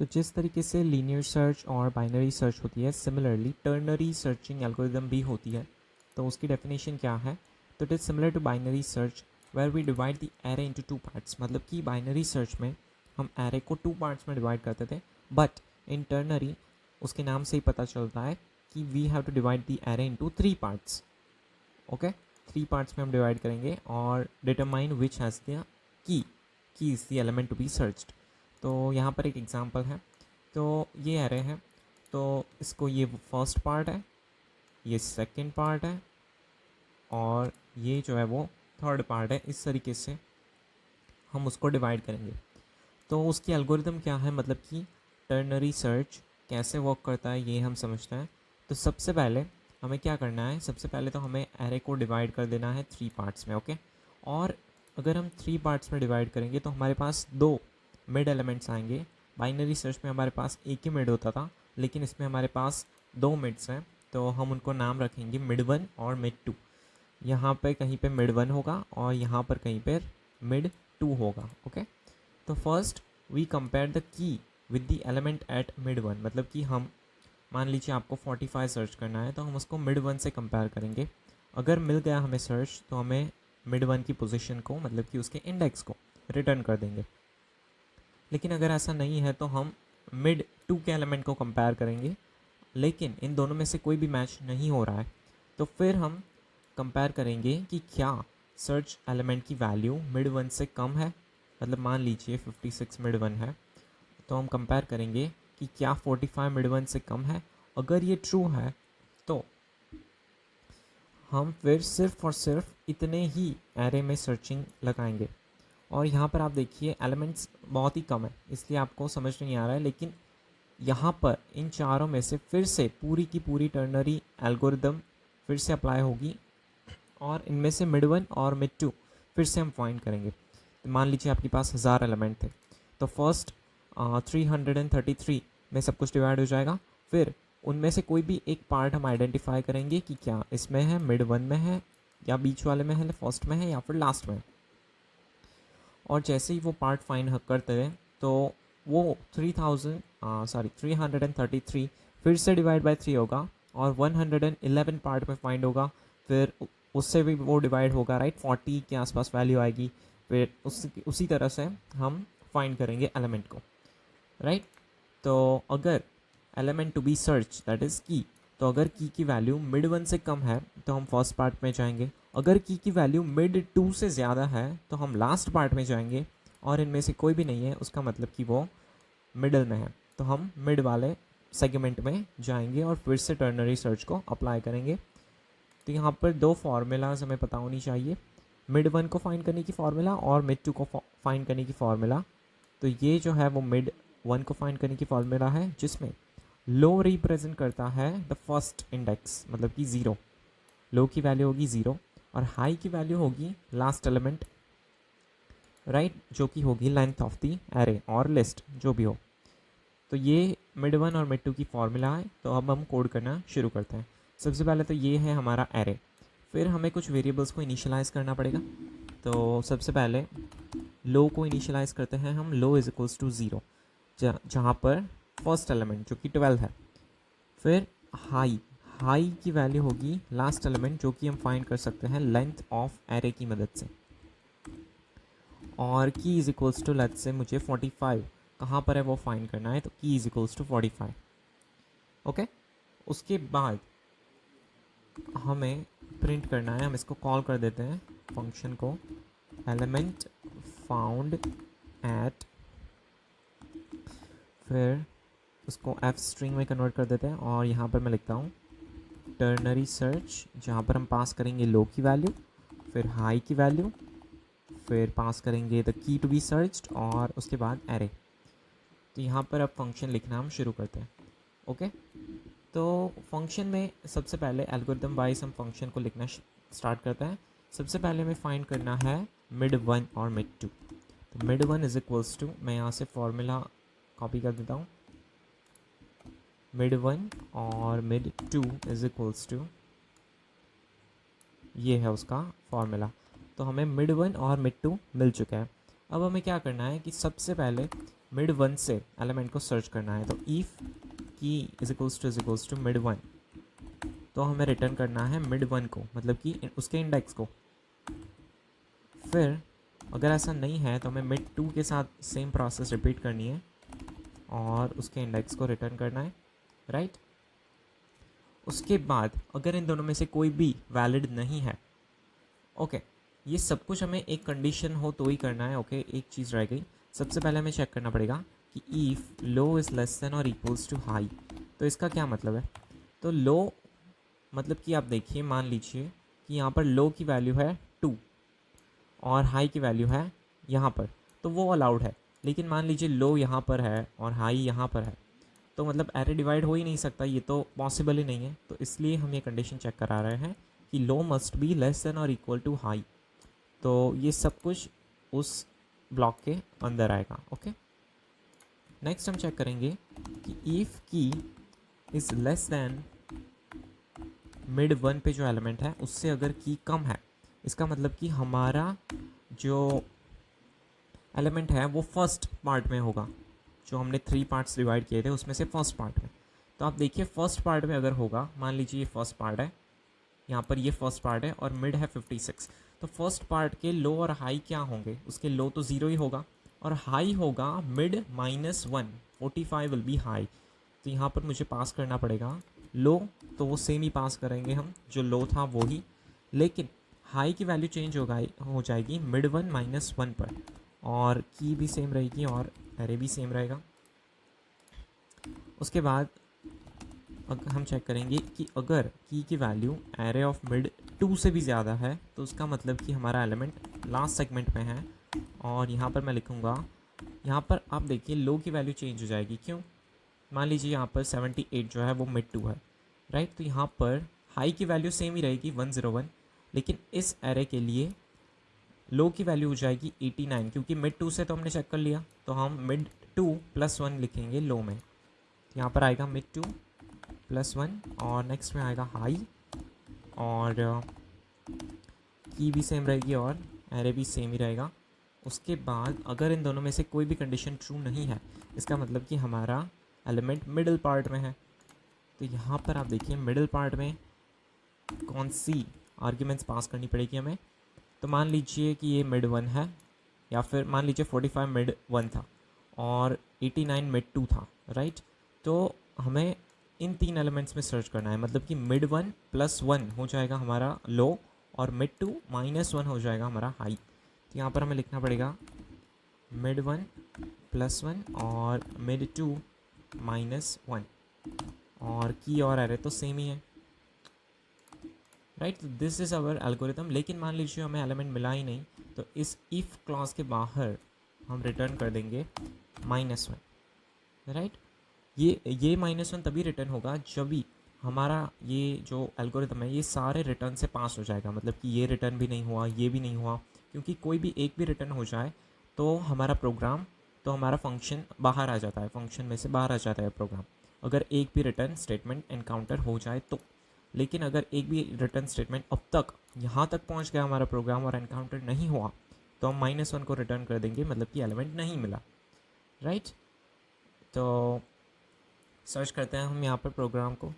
तो जिस तरीके से लीनियर सर्च और बाइनरी सर्च होती है, सिमिलरली टर्नरी सर्चिंग एल्गोरिदम भी होती है। तो उसकी डेफिनेशन क्या है? तो it is similar to binary search where we divide the array into two parts. मतलब कि बाइनरी सर्च में हम एरे को टू पार्ट्स में डिवाइड करते थे, बट इन टर्नरी उसके नाम से ही पता चलता है कि we have to divide the array into three parts. Okay, three parts में हम डिवाइड करेंगे और determine which has the key is the element to be searched. तो यहाँ पर एक एग्जांपल है। तो ये एरे है, तो इसको ये फर्स्ट पार्ट है, ये सेकंड पार्ट है और ये जो है वो थर्ड पार्ट है। इस तरीके से हम उसको डिवाइड करेंगे। तो उसकी एल्गोरिदम क्या है, मतलब कि टर्नरी सर्च कैसे वर्क करता है ये हम समझते हैं। तो सबसे पहले हमें क्या करना है, सबसे पहले तो हमें एरे को डिवाइड कर देना है थ्री पार्ट्स में। ओके, और अगर हम थ्री पार्ट्स में डिवाइड करेंगे तो हमारे पास दो मिड एलिमेंट्स आएंगे। बाइनरी सर्च में हमारे पास एक ही मिड होता था, लेकिन इसमें हमारे पास दो मिड्स हैं, तो हम उनको नाम रखेंगे मिड वन और मिड टू। यहाँ पे कहीं पे मिड वन होगा और यहाँ पर कहीं पर मिड टू होगा। ओके, तो first we compare the key with the element at mid one. मतलब कि हम मान लीजिए आपको 45 सर्च करना है, तो हम उसको मिड वन से कंपेयर करेंगे। अगर मिल गया हमें सर्च तो हमें मिड वन की पोजीशन को, मतलब कि उसके इंडेक्स को रिटर्न कर देंगे। लेकिन अगर ऐसा नहीं है तो हम मिड टू के एलिमेंट को कंपेयर करेंगे, लेकिन इन दोनों में से कोई भी मैच नहीं हो रहा है, तो फिर हम कंपेयर करेंगे कि क्या सर्च एलिमेंट की वैल्यू मिड वन से कम है। मतलब मान लीजिए 56 मिड वन है, तो हम कंपेयर करेंगे कि क्या 45 मिड वन से कम है। अगर ये ट्रू है तो हम फिर सिर्फ और सिर्फ इतने ही एरे में सर्चिंग लगाएंगे। और यहाँ पर आप देखिए एलिमेंट्स बहुत ही कम है, इसलिए आपको समझ नहीं आ रहा है, लेकिन यहाँ पर इन चारों में से फिर से पूरी की पूरी टर्नरी एल्गोरिदम फिर से अप्लाई होगी और इनमें से मिड वन और मिड टू फिर से हम फाइंड करेंगे। तो मान लीजिए आपके पास 1000 एलिमेंट थे, तो फर्स्ट 333 में सब कुछ डिवाइड हो जाएगा। फिर उनमें से कोई भी एक पार्ट हम आइडेंटिफाई करेंगे कि क्या इसमें है, मिड वन में है या बीच वाले में है, फर्स्ट में है या फिर लास्ट में। और जैसे ही वो पार्ट फाइंड करते हैं तो वो 333 फिर से डिवाइड बाय 3 होगा और 111 पार्ट में फाइंड होगा। फिर उससे भी वो डिवाइड होगा, राइट, 40 के आसपास वैल्यू आएगी। फिर उसी तरह से हम फाइंड करेंगे एलिमेंट को, राइट। तो अगर element to be search that is key, तो अगर की वैल्यू मिड वन से कम है तो हम फर्स्ट पार्ट में जाएंगे। अगर की वैल्यू मिड टू से ज़्यादा है तो हम लास्ट पार्ट में जाएंगे। और इनमें से कोई भी नहीं है, उसका मतलब कि वो मिडल में है, तो हम मिड वाले सेगमेंट में जाएंगे और फिर से टर्नरी सर्च को अप्लाई करेंगे। तो यहाँ पर दो फार्मूलाज हमें पता होनी चाहिए, मिड वन को फाइंड करने की फार्मूला और मिड टू को फाइंड करने की फार्मूला। तो ये जो है वो मिड वन को फाइंड करने की फार्मूला है, जिसमें लो रिप्रेजेंट करता है द फर्स्ट इंडेक्स, मतलब कि ज़ीरो। लो की वैल्यू होगी ज़ीरो और हाई की वैल्यू होगी लास्ट एलिमेंट, राइट, जो कि होगी लेंथ ऑफ द एरे और लिस्ट जो भी हो। तो ये मिड वन और मिड टू की फार्मूला है। तो अब हम कोड करना शुरू करते हैं। सबसे पहले तो ये है हमारा एरे, फिर हमें कुछ वेरिएबल्स को इनिशियलाइज करना पड़ेगा। तो सबसे पहले लो को इनिशियलाइज करते हैं हम, लो इज इक्वल्स टू ज़ीरो, जहाँ पर फर्स्ट एलिमेंट जो कि 12 है। फिर हाई की वैल्यू होगी लास्ट एलिमेंट, जो कि हम फाइंड कर सकते हैं लेंथ ऑफ एरे की मदद से। और की is equals to, let's say मुझे 45 कहाँ पर है वो फाइंड करना है, तो की इज इक्वल्स टू 45। ओके, उसके बाद हमें प्रिंट करना है, हम इसको कॉल कर देते हैं फंक्शन को, एलिमेंट फाउंड एट, फिर उसको एफ स्ट्रिंग में कन्वर्ट कर देते हैं और यहाँ पर मैं लिखता हूँ टर्नरी सर्च, जहाँ पर हम पास करेंगे लो की वैल्यू, फिर हाई की वैल्यू, फिर पास करेंगे the key to be searched और उसके बाद एरे। तो यहाँ पर अब फंक्शन लिखना हम शुरू करते हैं। ओके, तो फंक्शन में सबसे पहले एल्गोरिदम वाइज हम फंक्शन को लिखना स्टार्ट करते हैं। सबसे पहले हमें फाइंड करना है मिड वन और मिड टू। तो mid one is equals to, मैं यहाँ से फॉर्मूला कॉपी कर देता हूँ, मिड वन और mid two is equals to, ये है उसका फॉर्मूला। तो हमें मिड वन और मिड टू मिल चुका है। अब हमें क्या करना है कि सबसे पहले मिड वन से एलिमेंट को सर्च करना है, तो if key is equals to mid one, तो हमें रिटर्न करना है मिड वन को, मतलब कि उसके इंडेक्स को। फिर अगर ऐसा नहीं है तो हमें मिड टू के साथ सेम प्रोसेस रिपीट करनी है और उसके इंडेक्स को रिटर्न करना है, राइट। उसके बाद अगर इन दोनों में से कोई भी वैलिड नहीं है, ओके, ये सब कुछ हमें एक कंडीशन हो तो ही करना है, ओके। एक चीज़ रह गई, सबसे पहले हमें चेक करना पड़ेगा कि if low is less than और इक्वल्स टू हाई। तो इसका क्या मतलब है? तो लो मतलब कि आप देखिए, मान लीजिए कि यहाँ पर लो की वैल्यू है 2 और हाई की वैल्यू है यहाँ पर, तो वो अलाउड है। लेकिन मान लीजिए लो यहाँ पर है और हाई यहाँ पर है, तो मतलब एरे डिवाइड हो ही नहीं सकता, ये तो पॉसिबल ही नहीं है। तो इसलिए हम ये कंडीशन चेक करा रहे हैं कि लो मस्ट बी लेस देन और इक्वल टू हाई। तो ये सब कुछ उस ब्लॉक के अंदर आएगा, ओके। नेक्स्ट हम चेक करेंगे कि इफ़ की is less than mid one पे जो एलिमेंट है उससे अगर की कम है, इसका मतलब कि हमारा जो एलिमेंट है वो फर्स्ट पार्ट में होगा। जो हमने 3 पार्ट्स डिवाइड किए थे उसमें से फर्स्ट पार्ट में। तो आप देखिए फर्स्ट पार्ट में अगर होगा, मान लीजिए ये फर्स्ट पार्ट है, यहाँ पर ये फर्स्ट पार्ट है और मिड है 56, तो फर्स्ट पार्ट के लो और हाई क्या होंगे? उसके लो तो 0 ही होगा और हाई होगा मिड -1, 45 विल बी हाई। तो यहाँ पर मुझे पास करना पड़ेगा लो, तो वो सेम ही पास करेंगे हम, जो लो था वो ही, लेकिन हाई की वैल्यू चेंज हो जाएगी मिड वन -1 पर, और की भी सेम रहेगी और एरे भी सेम रहेगा। उसके बाद हम चेक करेंगे कि अगर की वैल्यू एरे ऑफ मिड 2 से भी ज़्यादा है तो उसका मतलब कि हमारा एलिमेंट लास्ट सेगमेंट में है। और यहाँ पर मैं लिखूँगा, यहाँ पर आप देखिए लो की वैल्यू चेंज हो जाएगी, क्यों? मान लीजिए यहाँ पर 78 जो है वो मिड 2 है, राइट। तो यहाँ पर हाई की वैल्यू सेम ही रहेगी 101, लेकिन इस एरे के लिए लो की वैल्यू हो जाएगी 89, क्योंकि मिड 2 से तो हमने चेक कर लिया, तो हम मिड 2 +1 लिखेंगे लो में। यहाँ पर आएगा मिड 2 +1 और नेक्स्ट में आएगा हाई, और की भी सेम रहेगी और एरे भी सेम ही रहेगा। उसके बाद अगर इन दोनों में से कोई भी कंडीशन ट्रू नहीं है, इसका मतलब कि हमारा एलिमेंट मिडिल पार्ट में है। तो यहाँ पर आप देखिए मिडिल पार्ट में कौन सी आर्ग्यूमेंट्स पास करनी पड़ेगी हमें। तो मान लीजिए कि ये मिड 1 है, या फिर मान लीजिए 45 मिड 1 था और 89 मिड 2 था, राइट। तो हमें इन 3 एलिमेंट्स में सर्च करना है, मतलब कि मिड 1 +1 हो जाएगा हमारा लो और मिड 2 -1 हो जाएगा हमारा हाई। तो यहाँ पर हमें लिखना पड़ेगा मिड 1 +1 और मिड 2 -1, और की और एरे तो सेम ही है, right. This is our algorithm. लेकिन मान लीजिए हमें एलिमेंट मिला ही नहीं, तो इस इफ़ क्लॉज के बाहर हम रिटर्न कर देंगे -1, राइट। ये -1 तभी रिटर्न होगा जब भी हमारा ये जो एल्गोरिथम है ये सारे रिटर्न से पास हो जाएगा, मतलब कि ये रिटर्न भी नहीं हुआ, ये भी नहीं हुआ, क्योंकि कोई भी एक भी रिटर्न हो जाए तो हमारा प्रोग्राम, तो हमारा फंक्शन बाहर आ जाता है, फंक्शन में से बाहर आ जाता है प्रोग्राम, अगर एक भी रिटर्न स्टेटमेंट एनकाउंटर हो जाए तो। लेकिन अगर एक भी रिटर्न स्टेटमेंट अब तक यहाँ तक पहुँच गया हमारा प्रोग्राम और एनकाउंटर नहीं हुआ, तो हम -1 को रिटर्न कर देंगे, मतलब कि एलिमेंट नहीं मिला, राइट। तो सर्च करते हैं हम यहाँ पर प्रोग्राम को।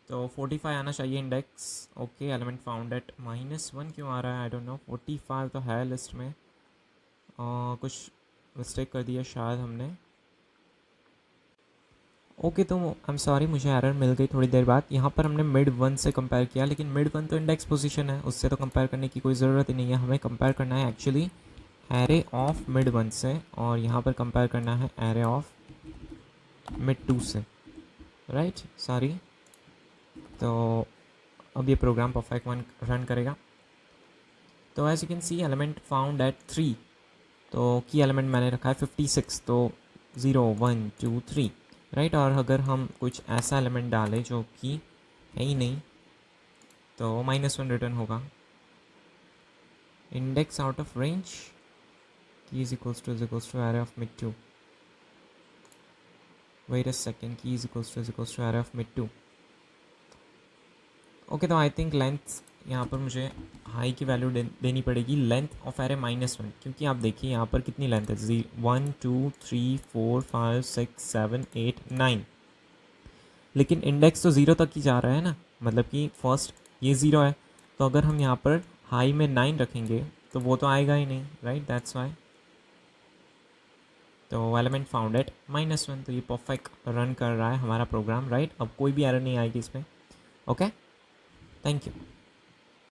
तो 45 आना चाहिए index, okay. Element found eight -1 क्यों आ रहा है? I don't know. 45 तो है लिस्ट में, कुछ मिस्टेक कर दिया शायद हमने। ओके, तो आई एम सॉरी, मुझे एरर मिल गई थोड़ी देर बाद। यहाँ पर हमने मिड 1 से कंपेयर किया, लेकिन मिड 1 तो इंडेक्स पोजीशन है, उससे तो कंपेयर करने की कोई ज़रूरत ही नहीं है। हमें कंपेयर करना है एक्चुअली एरे ऑफ मिड 1 से, और यहाँ पर कंपेयर करना है एरे ऑफ मिड 2 से, राइट। सॉरी। तो अब ये प्रोग्राम परफेक्ट वन रन करेगा। तो as you can see element found at 3, तो की एलिमेंट मैंने रखा है 56, तो 0 1 2 3, राइट। और अगर हम कुछ ऐसा एलिमेंट डालें जो कि है ही नहीं, तो -1 रिटर्न होगा। Index out of range, key is equals to array of mid 2। Wait a second, key is equals to array of mid 2। Okay, तो आई थिंक लेंथ यहाँ पर मुझे हाई की वैल्यू देनी पड़ेगी लेंथ ऑफ एरे -1, क्योंकि आप देखिए यहाँ पर कितनी लेंथ है, 1 2 3 4 5 6 7 8 9, लेकिन इंडेक्स तो ज़ीरो तक ही जा रहा है ना, मतलब कि फर्स्ट ये ज़ीरो है, तो अगर हम यहाँ पर हाई में 9 रखेंगे तो वो तो आएगा ही नहीं, राइट, दैट्स वाई। तो एलिमेंट फाउंड एट -1, तो ये परफेक्ट रन कर रहा है हमारा प्रोग्राम, राइट। अब कोई भी एरर नहीं आएगी इसमें। Okay, thank you.